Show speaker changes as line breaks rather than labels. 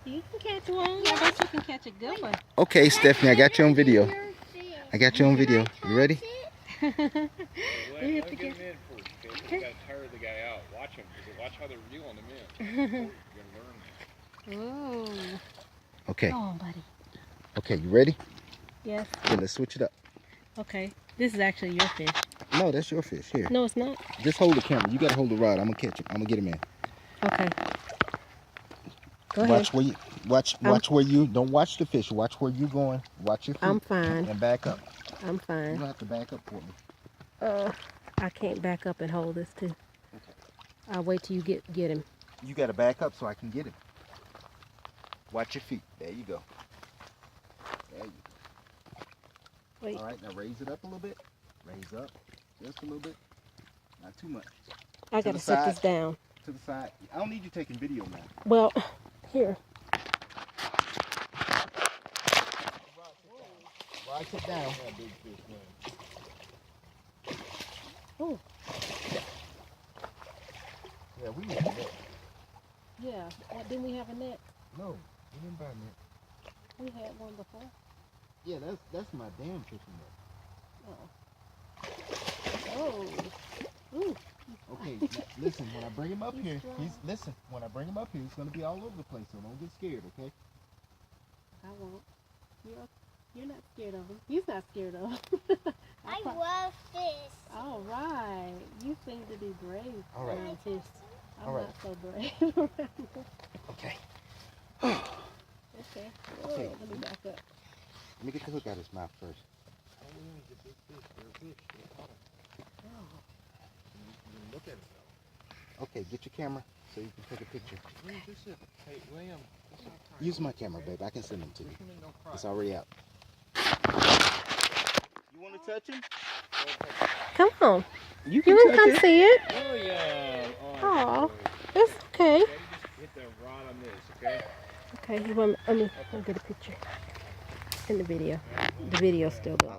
You can catch one. I bet you can catch a good one.
Okay, Stephanie, I got you on video. I got you on video. You ready?
We have to
get him in first, okay? You gotta tire the guy out. Watch him, watch how they're reeling him in. You're gonna learn.
Ooh.
Okay.
Come on, buddy.
Okay, you ready?
Yes.
Okay, let's switch it up.
Okay. This is actually your fish.
No, that's your fish. Here.
No, it's not.
Just hold the camera. You gotta hold the rod. I'm gonna catch him. I'm gonna get him in.
Okay. Go ahead.
Watch where you watch where you don't watch the fish. Watch where you going. Watch your feet.
I'm fine.
And back up.
I'm
You
fine.
don't have to back up for me.
I can't back up and hold this too.
Okay.
I'll wait till you get him.
You gotta back up so I can get him. Watch your feet. There you go. There you go.
Wait.
All right, now raise it up a little bit. Raise up just a little bit. Not too much.
I gotta set this down.
To the side. I don't need you taking video now.
Well, here.
Rod, sit down.
Oh.
Yeah, we need a net.
Yeah. Didn't we have a net?
No, we didn't buy a net.
We had one before.
Yeah, that's my damn fishing net.
Oh. Oh. Ooh.
Okay, now, listen, when I bring him up here, when I bring him up here, he's gonna be all over the place, so don't get scared, okay?
I won't. You're not scared of him. He's not scared of him.
I love fish.
All right. You seem to be brave.
All right.
around fish. I'm
All right.
not so brave.
Okay.
Okay. Whoa,
Okay.
let me back up.
Let me get the hook out of his mouth first.
Look at it
Okay, get your camera so you can take a picture.
though. Hey, William.
Use my camera, babe. I can send them to you. It's already out. You want to touch him?
Come on.
You
You can come
it.
see it.
Oh, yeah.
Oh, it's okay.
Okay, just hit the rod on this, okay?
Okay, let me get a picture in the video. The video's still going.